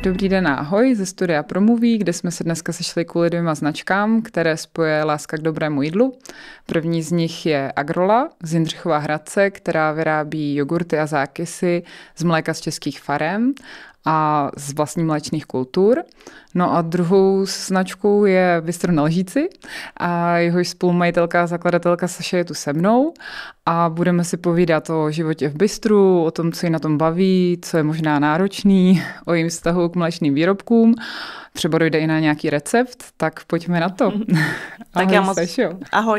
Dobrý den, ahoj, ze studia Promluví, kde jsme se dneska sešli kvůli 2 značkám, které spojuje láska k dobrému jídlu. První z nich je Agrola z Jindřichova Hradce, která vyrábí jogurty a zákysy z mléka z českých farem a z vlastních mléčných kultur. No a druhou značkou je Bistro na Lžíci a jehož spolumajitelka a zakladatelka Saša je tu se mnou a budeme si povídat o životě v bistru, o tom, co ji na tom baví, co je možná náročný, o jejím vztahu k mléčným výrobkům. Třeba dojde i na nějaký recept, tak pojďme na to. Tak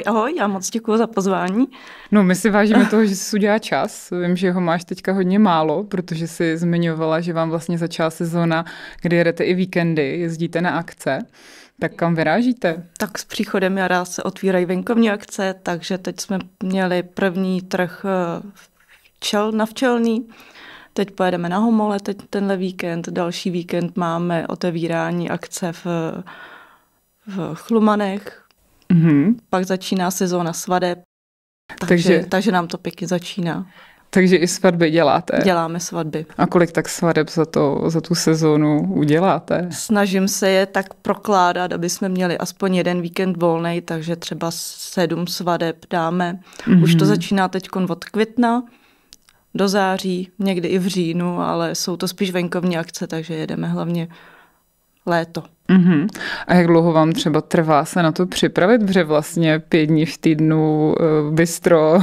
ahoj, já moc děkuji za pozvání. No, my si vážíme toho, že jsi udělá čas. Vím, že ho máš teďka hodně málo, protože jsi zmiňovala, že vám vlastně začala sezóna, kdy jedete i víkendy, jezdíte na akce. Tak kam vyrážíte? Tak s příchodem jara se otvírají venkovní akce, takže teď jsme měli první trh na Včelný. Teď pojedeme na Homole, teď tenhle víkend, další víkend máme otevírání akce v Chlumanech. Mm-hmm. Pak začíná sezóna svadeb, takže nám to pěkně začíná. Takže i svatby děláte? Děláme svatby. A kolik tak svadeb za tu sezónu uděláte? Snažím se je tak prokládat, aby jsme měli aspoň jeden víkend volnej, takže třeba 7 svadeb dáme. Mm-hmm. Už to začíná teď od května do září, někdy i v říjnu, ale jsou to spíš venkovní akce, takže jedeme hlavně léto. Mm-hmm. A jak dlouho vám třeba trvá se na to připravit, protože vlastně 5 dní v týdnu bistro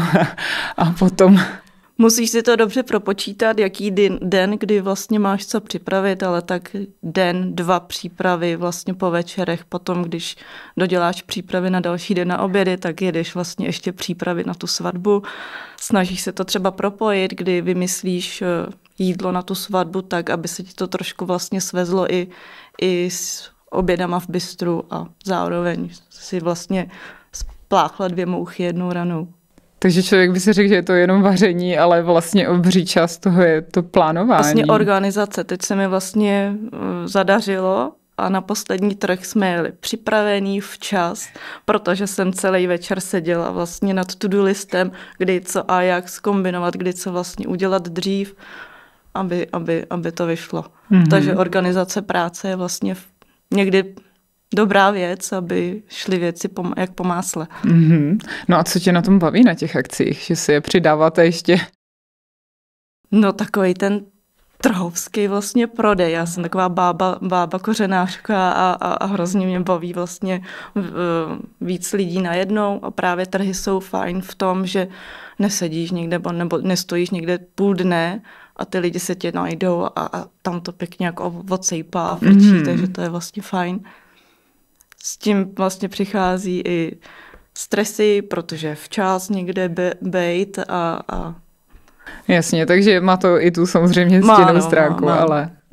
a potom... Musíš si to dobře propočítat, jaký den, kdy vlastně máš co připravit, ale tak 1-2 přípravy vlastně po večerech, potom když doděláš přípravy na další den na obědy, tak jedeš vlastně ještě přípravy na tu svatbu. Snažíš se to třeba propojit, kdy vymyslíš jídlo na tu svatbu tak, aby se ti to trošku vlastně svezlo i s obědama v bistru a zároveň si vlastně spláchla 2 mouchy jednou ranou. Takže člověk by si řekl, že je to jenom vaření, ale vlastně obří část toho je to plánování. Vlastně organizace. Teď se mi vlastně zadařilo a na poslední trh jsme jeli připravený včas, protože jsem celý večer seděla vlastně nad to-do listem, kdy co a jak zkombinovat, kdy co vlastně udělat dřív, aby to vyšlo. Mm-hmm. Takže organizace práce je vlastně někdy dobrá věc, aby šly věci jak po másle. Mm-hmm. No a co tě na tom baví na těch akcích, že si je přidáváte ještě? No takový ten trhovský vlastně prodej. Já jsem taková bába kořenářka a hrozně mě baví vlastně víc lidí najednou a právě trhy jsou fajn v tom, že nesedíš někde nebo nestojíš někde půl dne a ty lidi se tě najdou a tam to pěkně jako odsejpá a frčí, takže to je vlastně fajn. S tím vlastně přichází i stresy, protože včas někde bejt a... Jasně, takže má to i tu samozřejmě stěnou stránku,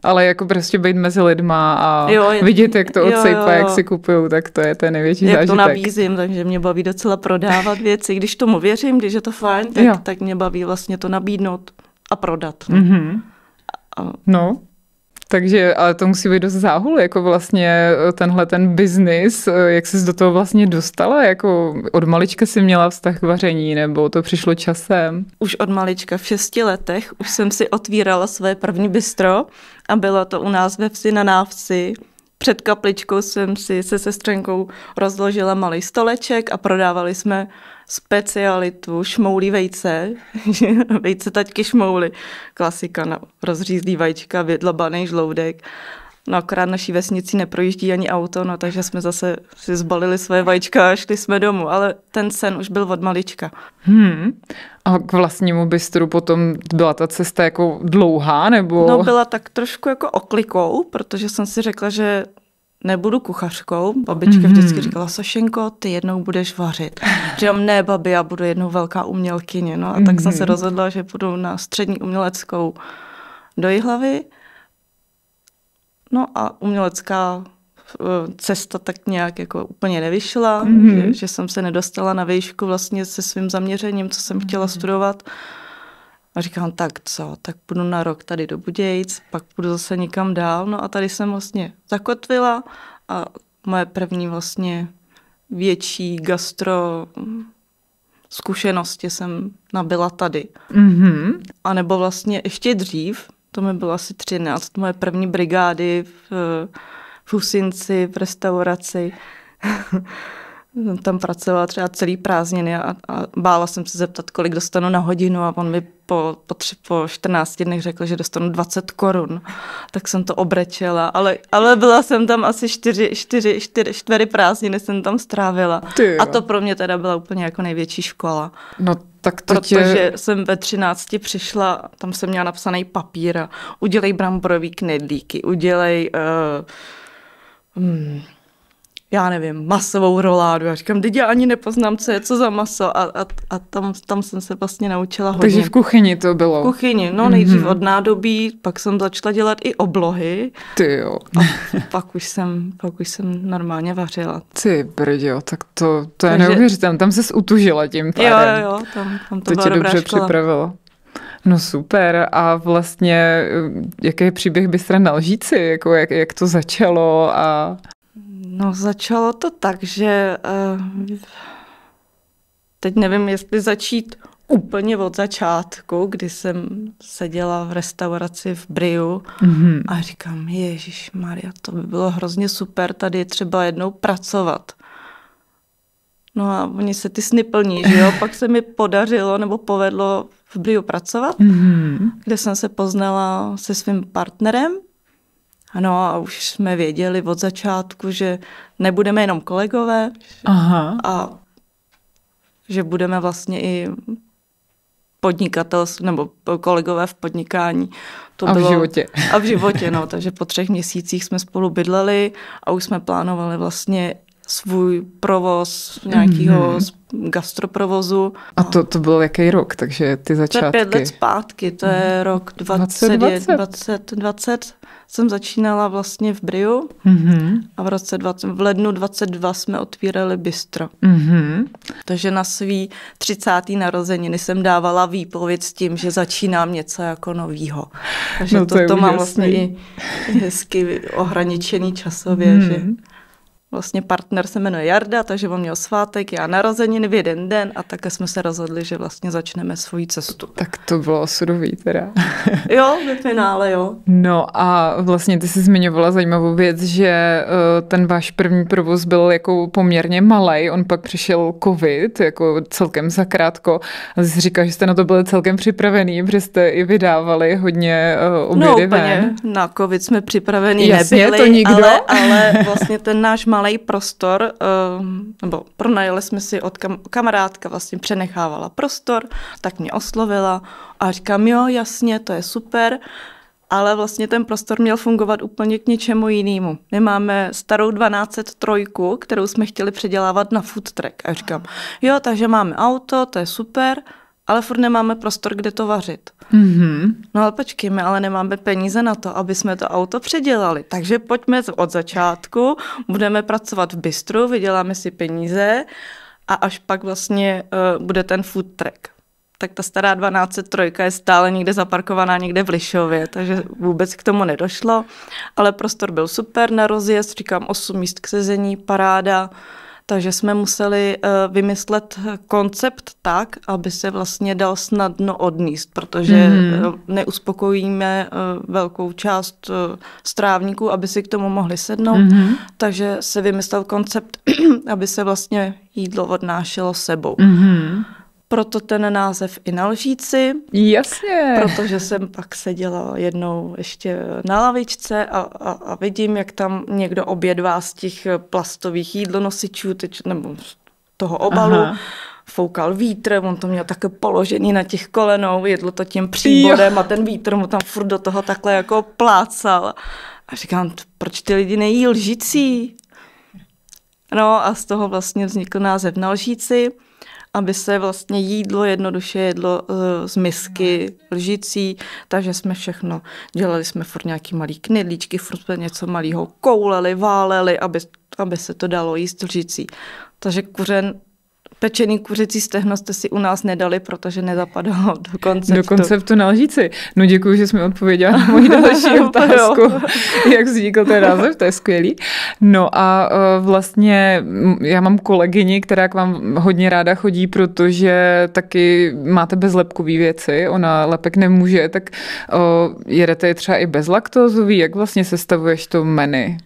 ale jako prostě být mezi lidma a vidět, jak to odsejpá, jak si kupujou, tak to je ten největší zážitek. Jak to nabízím, takže mě baví docela prodávat věci. Když tomu věřím, když je to fajn, tak mě baví vlastně to nabídnout a prodat. Mm-hmm. No. Takže, ale to musí být dost záhul, jako vlastně ten biznis, jak jsi do toho vlastně dostala, jako od malička jsi měla vztah k vaření, nebo to přišlo časem? Už od malička, v 6 letech, už jsem si otvírala své první bistro a bylo to u nás ve vsi na Návsi. Před kapličkou jsem si se sestřenkou rozložila malý stoleček a prodávali jsme specialitu šmoulí vejce, vejce taťky šmouly, klasika na rozřízlý vajíčka, vydlabaný žloudek. No akorát naší vesnici neprojíždí ani auto, no takže jsme zase si zbalili své vajíčka a šli jsme domů, ale ten sen už byl od malička. A k vlastnímu bistru potom byla ta cesta jako dlouhá, nebo? No byla tak trošku jako oklikou, protože jsem si řekla, že nebudu kuchařkou. Babička vždycky říkala, Sašenko, ty jednou budeš vařit. Říkám, ne, babi, já budu jednou velká umělkyně. No a tak jsem se rozhodla, že půjdu na střední uměleckou do Jihlavy. No a umělecká cesta tak nějak jako úplně nevyšla, že jsem se nedostala na výšku vlastně se svým zaměřením, co jsem chtěla studovat. A říkám, tak co, tak půjdu na rok tady do Budějic, pak půjdu zase někam dál. No a tady jsem vlastně zakotvila a moje první vlastně větší gastro zkušenosti jsem nabyla tady. A nebo vlastně ještě dřív, to mi bylo asi 13, moje první brigády v Husinci, v restauraci. Tam pracovala třeba celý prázdniny a bála jsem se zeptat, kolik dostanu na hodinu a on mi po 14 dnech řekl, že dostanu 20 korun. Tak jsem to obrečela, ale byla jsem tam asi 4 prázdniny jsem tam strávila. A to pro mě teda byla úplně jako největší škola. No, tak to protože jsem ve 13 přišla, tam jsem měla napsaný papír a udělej bramborový knedlíky, udělej já nevím, masovou roládu. Já říkám, teď já ani nepoznám, co je co za maso. A tam jsem se vlastně naučila hodně. Takže v kuchyni to bylo? V kuchyni, no nejdřív od nádobí, pak jsem začala dělat i oblohy. Ty jo. A pak už jsem normálně vařila. Ty brďo, tak to je neuvěřitelné. Tam ses utužila tím pádem. Jo, tam to byla dobrá dobře škola. Připravilo. No super. A vlastně, jaký příběh Bystra na Lžíci? Jako jak to začalo a... No začalo to tak, že teď nevím, jestli začít úplně od začátku, kdy jsem seděla v restauraci v Briu a říkám, ježišmarja, to by bylo hrozně super, tady je třeba jednou pracovat. No a oni se ty sny plní, že jo? Pak se mi povedlo v Briu pracovat, kde jsem se poznala se svým partnerem. Ano, a už jsme věděli od začátku, že nebudeme jenom kolegové. A že budeme vlastně i nebo kolegové v podnikání. V životě. A v životě, no. Takže po 3 měsících jsme spolu bydleli a už jsme plánovali vlastně svůj provoz nějakého gastroprovozu. A to byl jaký rok, takže ty začátky? To je 5 let zpátky, to je rok 2020. Jsem začínala vlastně v Briu a v lednu 22 jsme otvírali bistro. Takže na svý 30. narozeniny jsem dávala výpověď s tím, že začínám něco jako novýho. Takže to mám vlastně i hezky ohraničený časově, že vlastně partner se jmenuje Jarda, takže on měl svátek, já narozeniny v jeden den a také jsme se rozhodli, že vlastně začneme svoji cestu. Tak to bylo sudový teda. Jo, ve finále jo. No a vlastně ty jsi zmiňovala zajímavou věc, že ten váš první provoz byl jako poměrně malej, on pak přišel covid, jako celkem zakrátko. A jsi říkala, že jste na to byli celkem připravený, protože jste i vydávali hodně obědy ven. Na covid jsme připravení Jasně, nebyli, to nikdo. ale vlastně ten náš malej prostor, nebo pronajeli jsme si od kamarádka, vlastně přenechávala prostor, tak mě oslovila a říkám, jo, jasně, to je super, ale vlastně ten prostor měl fungovat úplně k něčemu jinému. My máme starou 1203, kterou jsme chtěli předělávat na food truck. A říkám, jo, takže máme auto, to je super, ale furt nemáme prostor, kde to vařit. No ale počkejme, ale nemáme peníze na to, aby jsme to auto předělali. Takže pojďme od začátku, budeme pracovat v bistru, vyděláme si peníze a až pak vlastně bude ten food truck. Tak ta stará 1203 je stále někde zaparkovaná někde v Lišově, takže vůbec k tomu nedošlo. Ale prostor byl super na rozjezd, říkám 8 míst k sezení, paráda. Takže jsme museli vymyslet koncept tak, aby se vlastně dal snadno odníst, protože neuspokojíme velkou část strávníků, aby si k tomu mohli sednout. Takže se vymyslel koncept, aby se vlastně jídlo odnášelo sebou. Proto ten název i na Lžíci. Jasně. Protože jsem pak seděla jednou ještě na lavičce a vidím, jak tam někdo obědvá z těch plastových jídlonosičů, nebo z toho obalu. Foukal vítr, on to měl také položený na těch kolenou, jedlo to tím příbodem a ten vítr mu tam furt do toho takhle jako plácal. A říkám, proč ty lidi nejí lžící? No a z toho vlastně vznikl název na Lžíci, aby se vlastně jednoduše jedlo z misky lžící, takže jsme všechno, dělali jsme furt nějaký malý knedlíčky, furt jsme něco malého kouleli, váleli, aby se to dalo jíst lžící. Takže kuřen Pečený kuřecí stehno jste si u nás nedali, protože nezapadalo do konceptu. Do konceptu na lžíci. No děkuji, že jsi mi odpověděla na moji další otázku. Jak vznikl ten název, to je skvělý. No a vlastně já mám kolegyni, která k vám hodně ráda chodí, protože taky máte bezlepkový věci, ona lepek nemůže, tak jedete je třeba i bezlaktózový, jak vlastně sestavuješ to menu?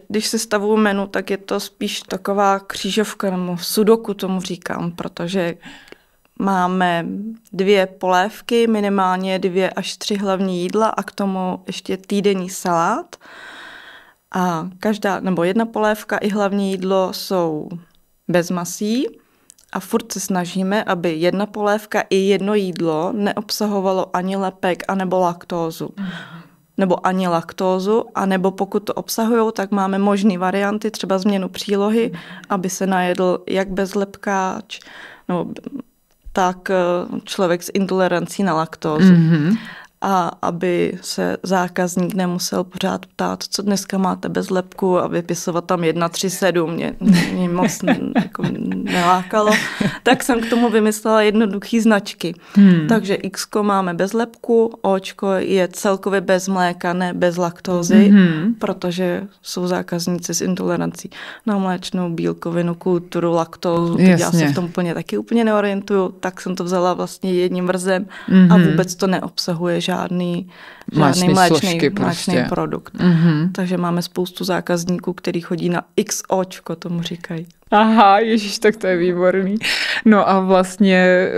Když se stavuju menu, tak je to spíš taková křížovka, nebo sudoku tomu říkám, protože máme 2 polévky, minimálně 2 až 3 hlavní jídla a k tomu ještě týdenní salát. A jedna polévka i hlavní jídlo jsou bez masí a furt se snažíme, aby jedna polévka i jedno jídlo neobsahovalo ani lepek, anebo laktózu. Nebo ani laktózu, anebo pokud to obsahují, tak máme možné varianty, třeba změnu přílohy, aby se najedl jak bezlepkáč, no, tak člověk s intolerancí na laktózu. Mm-hmm. A aby se zákazník nemusel pořád ptát, co dneska máte bez lepku a vypisovat tam 137, mě moc jako nelákalo. Tak jsem k tomu vymyslela jednoduchý značky. Takže X-ko máme bez lepku, Očko je celkově bez mléka, ne bez laktózy, protože jsou zákazníci s intolerancí na mléčnou, bílkovinu, kulturu, laktózu. Já se v tom úplně neorientuju, tak jsem to vzala vlastně jedním vrzem a vůbec to neobsahuje žádný mléčný produkt. Takže máme spoustu zákazníků, kteří chodí na XOčko, tomu říkají. Aha, ježiš, tak to je výborný. No a vlastně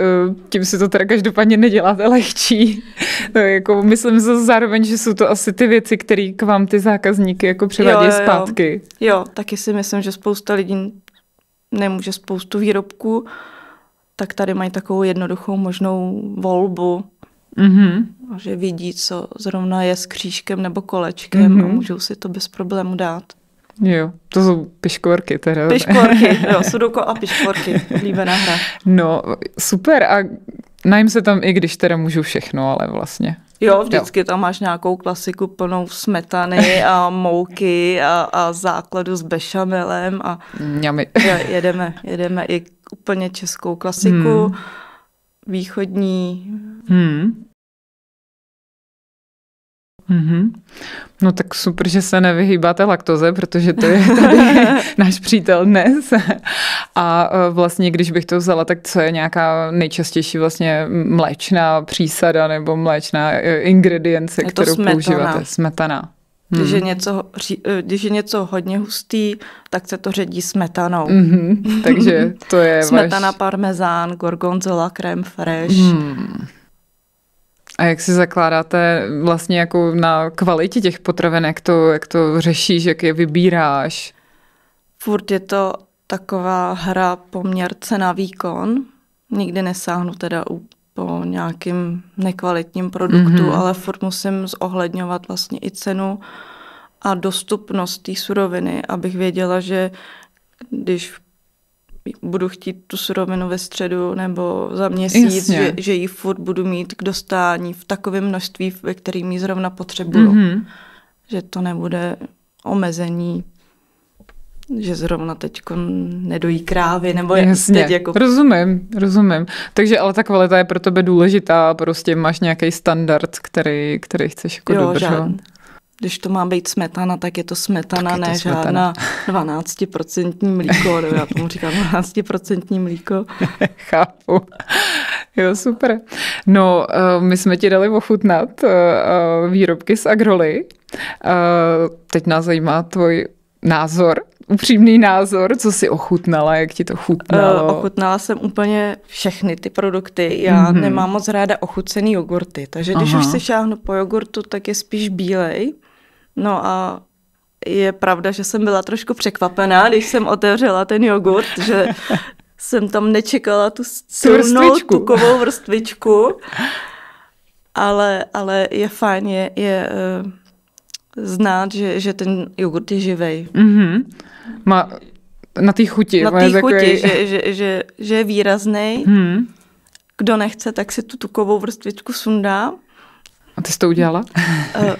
tím si to teda každopádně neděláte lehčí. No, jako myslím si zároveň, že jsou to asi ty věci, které k vám ty zákazníky jako přivádějí zpátky. Jo, taky si myslím, že spousta lidí nemůže spoustu výrobků, tak tady mají takovou jednoduchou možnou volbu. Že vidí, co zrovna je s křížkem nebo kolečkem a můžou si to bez problému dát. Jo, to jsou piškvorky teda. Piškvorky, jo, sudoku a piškvorky, líbená hra. No, super a najím se tam i když teda můžu všechno, ale vlastně. Jo, vždycky tam máš nějakou klasiku plnou smetany a mouky a základu s bešamelem a jedeme i úplně českou klasiku, východní. No tak super, že se nevyhýbáte laktoze, protože to je tady náš přítel dnes. A vlastně, když bych to vzala, tak co je nějaká nejčastější vlastně mléčná přísada nebo mléčná ingredience, kterou používáte? Smetana. Když je něco hodně hustý, tak se to ředí smetanou. Takže to je smetana, parmezán, gorgonzola, crème fraîche. A jak si zakládáte vlastně jako na kvalitě těch potravin, jak to řešíš, jak je vybíráš? Furt je to taková hra poměr cena výkon. Nikdy nesáhnu teda po nějakým nekvalitním produktu, ale furt musím zohledňovat vlastně i cenu a dostupnost té suroviny, abych věděla, že když budu chtít tu surovinu ve středu nebo za měsíc, že ji furt budu mít k dostání v takovém množství, ve kterým ji zrovna potřebuju. Že to nebude omezení, že zrovna teďko nedojí krávy, nebo teď jako... Rozumím. Takže ale ta kvalita je pro tebe důležitá, prostě máš nějaký standard, který chceš jako dodržovat. Když to má být smetana, tak je to smetana, ne žádná 12% mlíko, nebo já tomu říkám 12% mlíko. Chápu. Jo, super. No, my jsme ti dali ochutnat výrobky z Agroly. Teď nás zajímá tvůj názor, upřímný názor, co jsi ochutnala, jak ti to chutnalo? Ochutnala jsem úplně všechny ty produkty. Já nemám moc ráda ochucený jogurty, takže když už se šáhnu po jogurtu, tak je spíš bílej. No a je pravda, že jsem byla trošku překvapená, když jsem otevřela ten jogurt, že jsem tam nečekala tu silnou tukovou vrstvičku, ale je fajn, je znát, že ten jogurt je živej. Má na té chuti. Na té chuti, že je výraznej. Kdo nechce, tak si tu tukovou vrstvičku sundá. A ty jsi to udělala?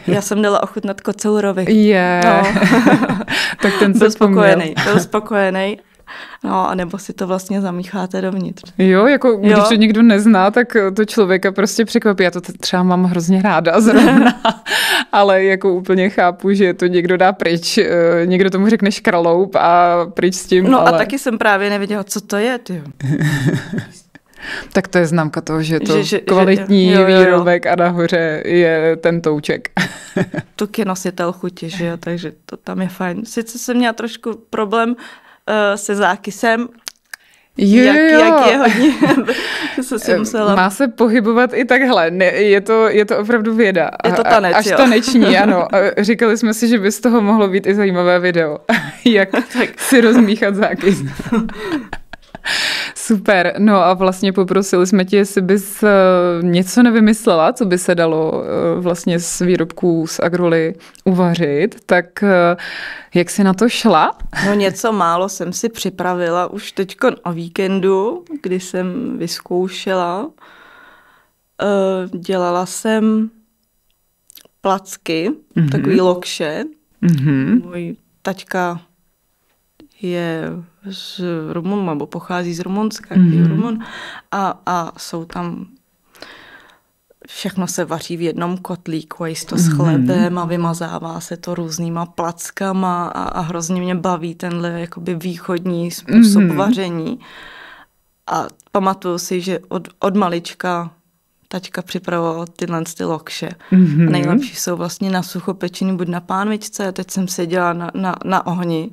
Já jsem dala ochutnat kocourovi. Tak ten byl spokojený. No, a nebo si to vlastně zamícháte dovnitř. Jo, jako když to někdo nezná, tak to člověka prostě překvapí. Já to třeba mám hrozně ráda zrovna, ale jako úplně chápu, že to někdo dá pryč. Někdo tomu řekne škraloup a pryč s tím. No ale... a taky jsem právě nevěděla, co to je, tyjo. Tak to je známka toho, že je to kvalitní výrobek a nahoře je ten touček. Tuk je nositel chuti, že jo, takže to tam je fajn. Sice jsem měla trošku problém se zákysem, jak je hodně, se si musela... Má se pohybovat i takhle, ne, je to opravdu věda. Je to tanec, až taneční, ano. Říkali jsme si, že by z toho mohlo být i zajímavé video, jak si rozmíchat zákys. Super, no a vlastně poprosili jsme tě, jestli bys něco nevymyslela, co by se dalo vlastně z výrobků z Agroly uvařit, tak jak jsi na to šla? No něco málo jsem si připravila už teďko o víkendu, kdy jsem vyzkoušela. Dělala jsem placky, takový lokše. Můj taťka je z Rumun, nebo pochází z Rumunska, Rumun, a jsou tam, všechno se vaří v jednom kotlíku, a to s chlebem a vymazává se to různýma plackama a hrozně mě baví tenhle jakoby východní způsob vaření. A pamatuju si, že od malička taťka připravoval tyhle lokše. A nejlepší jsou vlastně na suchopečený, buď na pánvičce, teď jsem seděla na ohni.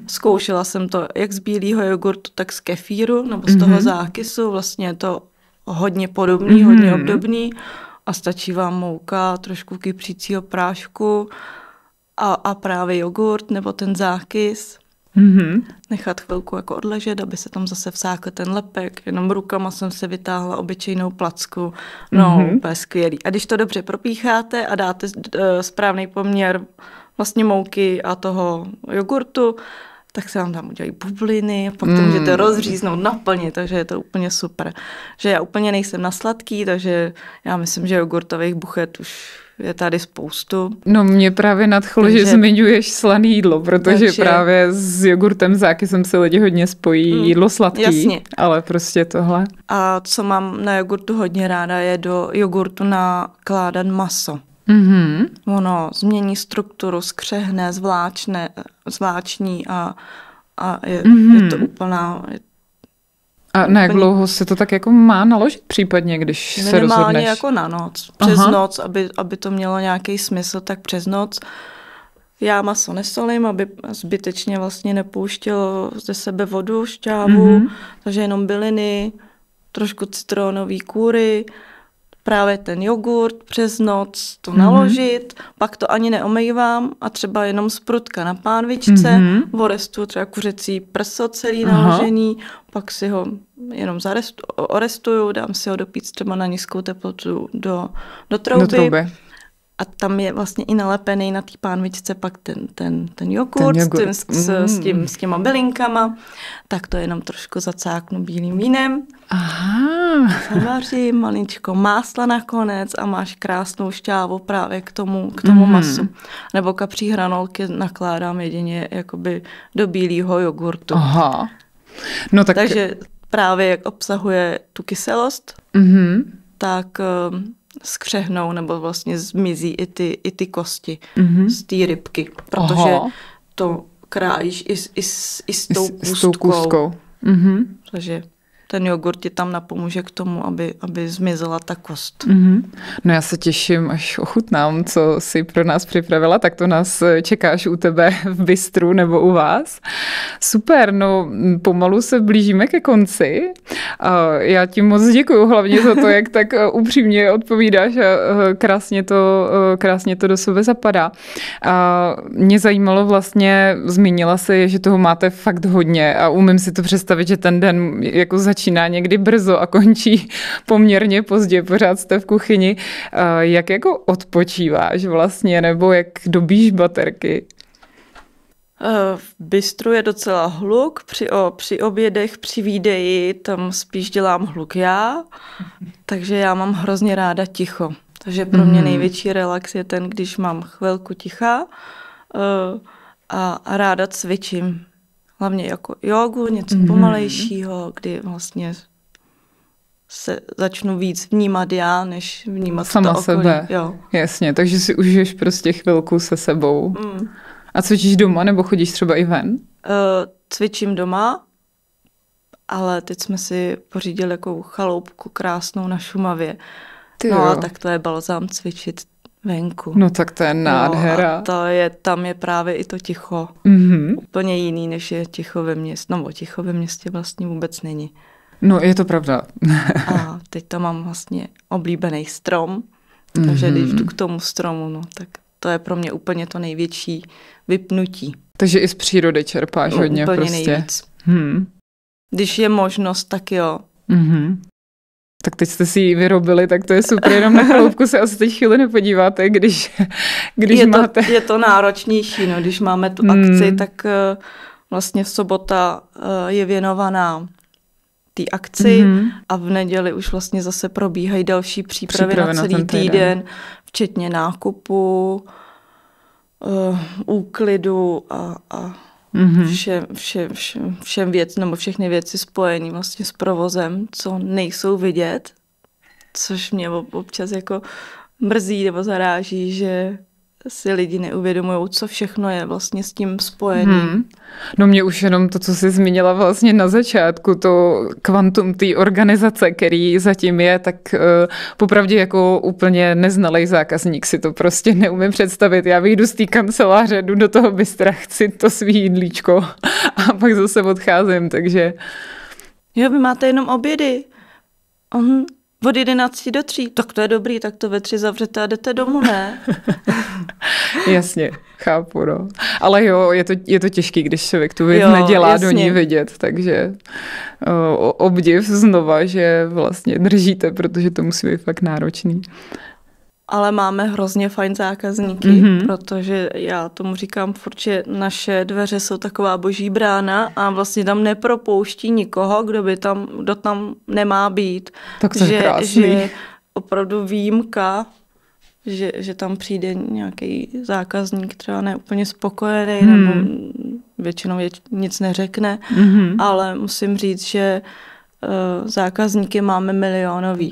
Zkoušela jsem to jak z bílého jogurtu, tak z kefíru, nebo z toho zákysu. Vlastně je to hodně podobný, hodně obdobný a stačí vám mouka, trošku kypřícího prášku a právě jogurt nebo ten zákys. Nechat chvilku jako odležet, aby se tam zase vsákl ten lepek. Jenom rukama jsem se vytáhla obyčejnou placku. No, úplně skvělý. A když to dobře propícháte a dáte správný poměr vlastně mouky a toho jogurtu, tak se vám tam udělají bubliny a pak to můžete rozříznout, naplnit, takže je to úplně super. Že já úplně nejsem na sladký, takže já myslím, že jogurtových buchet už je tady spoustu. No mě právě nadchlo, že zmiňuješ slané jídlo, protože právě s jogurtem zákysem se lidi hodně spojí jídlo sladký, jasně. Ale prostě tohle. A co mám na jogurtu hodně ráda, je do jogurtu nakládat maso. Ono změní strukturu, skřehne, zvláční a je to úplná... A na jak dlouho se to tak jako má naložit případně, když se rozhodneš? Minimálně jako na noc. Přes noc, aby to mělo nějaký smysl, tak přes noc. Já maso nesolím, aby zbytečně vlastně nepouštělo ze sebe vodu, šťávu, takže jenom byliny, trošku citronový kůry, právě ten jogurt přes noc to naložit, pak to ani neomejvám a třeba jenom sprutka na pánvičce, orestu třeba kuřecí prso celý naložený, pak si ho jenom orestuju, dám si ho dopít třeba na nízkou teplotu do trouby. A tam je vlastně i nalepený na té pánvičce pak ten jogurt s těma bylinkama, tak to jenom trošku zacáknu bílým vínem. Zavařím, maličko másla nakonec a máš krásnou šťávu právě k tomu masu. Nebo kapří hranolky nakládám jedině jakoby do bílého jogurtu. No tak... Takže právě jak obsahuje tu kyselost, tak... skřehnou nebo vlastně zmizí i ty kosti z té rybky, protože to krájíš i s tou kůstkou. Takže ten jogurt ti tam napomůže k tomu, aby zmizela ta kost. No já se těším, až ochutnám, co jsi pro nás připravila, tak to nás čekáš u tebe v bistru nebo u vás. Super, no pomalu se blížíme ke konci. Já ti moc děkuju hlavně za to, jak tak upřímně odpovídáš a krásně to do sebe zapadá. Mě zajímalo vlastně, zmínila se, že toho máte fakt hodně a umím si to představit, že ten den jako začíná někdy brzo a končí poměrně pozdě, pořád jste v kuchyni. Jak jako odpočíváš vlastně, nebo jak dobíš baterky? V bistru je docela hluk, při obědech, při výdeji, tam spíš dělám hluk já, takže já mám hrozně ráda ticho. Takže pro mě největší relax je ten, když mám chvilku ticha a ráda cvičím. hlavně jako jogu, něco pomalejšího, kdy vlastně se začnu víc vnímat já, než vnímat sama to okolí. sebe. Jo. Jasně, takže si užiješ prostě chvilku se sebou. A cvičíš doma, nebo chodíš třeba i ven? Cvičím doma, ale teď jsme si pořídili jako chaloupku krásnou na Šumavě. A tak to je balzám cvičit venku. No tak to je nádhera. A tam je právě i to ticho. Úplně jiný, než je ticho ve městě. No, ticho ve městě vlastně vůbec není. No, je to pravda. A teď tam mám vlastně oblíbený strom, takže když jdu k tomu stromu, no, tak to je pro mě úplně to největší vypnutí. Takže i z přírody čerpáš hodně úplně prostě. Nejvíc. Když je možnost, tak jo. Tak teď jste si ji vyrobili, tak to je super, jenom na chaloupku se asi teď chvíli nepodíváte, když máte... Je to náročnější, no, když máme tu akci, tak vlastně sobota je věnovaná té akci a v neděli už vlastně zase probíhají další přípravy na celý týden, včetně nákupu, úklidu a všem věc, nebo všechny věci spojené vlastně s provozem, co nejsou vidět, což mě občas jako mrzí nebo zaráží, že si lidi neuvědomují, co všechno je vlastně s tím spojený. No mě už jenom to, co jsi zmínila vlastně na začátku, to kvantum té organizace, který zatím je, tak popravdě jako úplně neznalej zákazník si to prostě neumím představit. Já vyjdu z té kanceláře, jdu do toho bystra, chci to svý jídlíčko a pak zase odcházím, takže... Jo, vy máte jenom obědy. Od 11 do 3, tak to je dobrý, tak to ve 3 zavřete a jdete domů, ne? Jasně, chápu, no. Ale jo, je to těžký, když člověk tu věc nedělá do ní vidět, takže obdiv znova, že vlastně držíte, protože to musí být fakt náročný. Ale máme hrozně fajn zákazníky, protože já tomu říkám furt, že naše dveře jsou taková boží brána a vlastně tam nepropouští nikoho, kdo tam nemá být. Tak to je krásný. Že opravdu výjimka, že tam přijde nějaký zákazník třeba neúplně spokojený, nebo většinou nic neřekne, ale musím říct, že zákazníky máme milionový.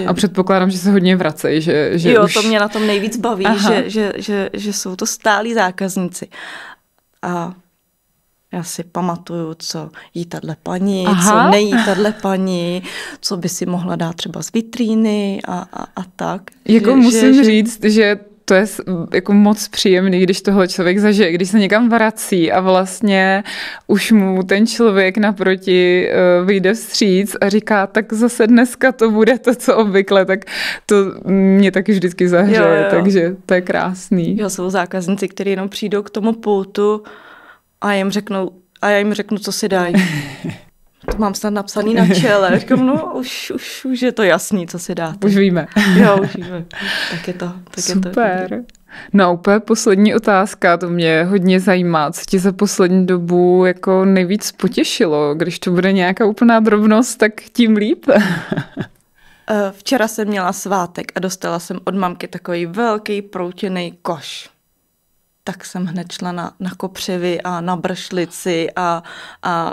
A předpokládám, že se hodně vracejí. Že jo, už... to mě na tom nejvíc baví, že jsou to stálí zákazníci. A já si pamatuju, co jí tahle paní, co nejí tahle paní, co by si mohla dát třeba z vitríny a tak. Jako musím říct, že to je jako moc příjemný, když tohle člověk zažije, když se někam vrací a vlastně už mu ten člověk naproti vyjde vstříc a říká, tak zase dneska to bude to, co obvykle, tak to mě taky vždycky zahřeje, takže to je krásný. Jo, jsou zákazníci, kteří jenom přijdou k tomu pultu a já jim řeknu, co si dají. To mám snad napsaný na čele. Říkám, no už je to jasný, co si dáte. Už víme. Jo, už víme. Tak je to. Super. No a úplně poslední otázka, to mě hodně zajímá. Co tě za poslední dobu jako nejvíc potěšilo? Když to bude nějaká úplná drobnost, tak tím líp. Včera jsem měla svátek a dostala jsem od mamky takový velký proutěnej koš. Tak jsem hned šla na kopřivy a na bršlici a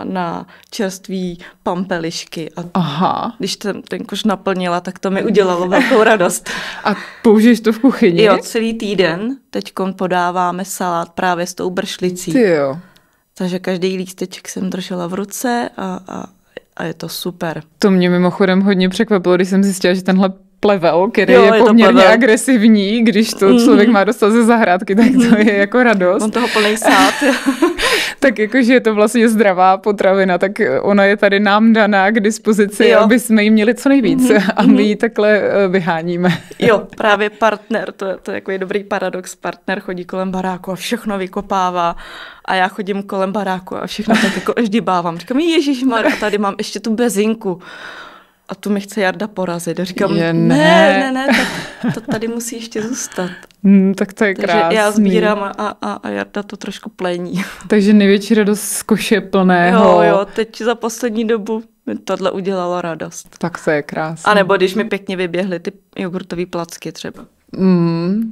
na čerství pampelišky. A když ten koš naplnila, tak to mi udělalo velkou radost. A použiješ to v kuchyni? Jo, celý týden. Teďkon podáváme salát právě s tou bršlicí. Ty jo. Takže každý lísteček jsem držela v ruce a je to super. To mě mimochodem hodně překvapilo, když jsem zjistila, že tenhle plevel, který je poměrně agresivní, když to člověk má dostat ze zahrádky, tak to je jako radost. On toho plnej sád. Tak jakože je to vlastně zdravá potravina, tak ona je tady nám daná k dispozici, aby jsme jí měli co nejvíc a my ji takhle vyháníme. Jo, právě partner, to je takový dobrý paradox, partner chodí kolem baráku a všechno vykopává a já chodím kolem baráku a všechno tak jako ždibávám. Říkám, ježišmarja, a tady mám ještě tu bezinku. A tu mi chce Jarda porazit. Říkám, ne, to tady musí ještě zůstat. Tak to je krásný. Takže já sbírám a Jarda to trošku plení. Takže největší radost z koše plného. Jo, teď za poslední dobu mi tohle udělalo radost. Tak to je krásné. A nebo když mi pěkně vyběhly ty jogurtové placky třeba.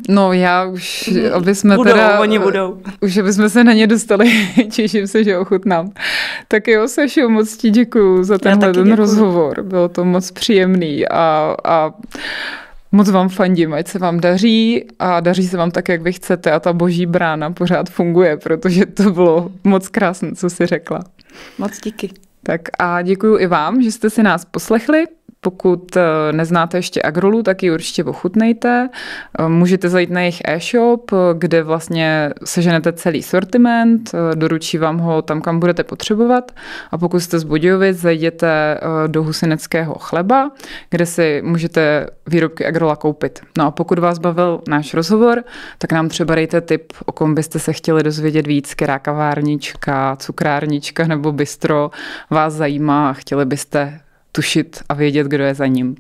No já už, aby jsme oni budou. Už aby jsme se na ně dostali, těším se, že ochutnám. Tak jo, Sašo, moc ti děkuju za tenhle rozhovor. Bylo to moc příjemný a moc vám fandím, ať se vám daří a daří se vám tak, jak vy chcete a ta boží brána pořád funguje, protože to bylo moc krásné, co jsi řekla. Moc díky. Tak a děkuju i vám, že jste si nás poslechli. Pokud neznáte ještě Agrolu, tak ji určitě ochutnejte. Můžete zajít na jejich e-shop, kde vlastně seženete celý sortiment, doručí vám ho tam, kam budete potřebovat. A pokud jste z Budějovic, zajděte do Husineckého chleba, kde si můžete výrobky Agrola koupit. No a pokud vás bavil náš rozhovor, tak nám třeba dejte tip, o kom byste se chtěli dozvědět víc, která kavárnička, cukrárnička nebo bistro vás zajímá a chtěli byste tušit a vědět, kdo je za ním.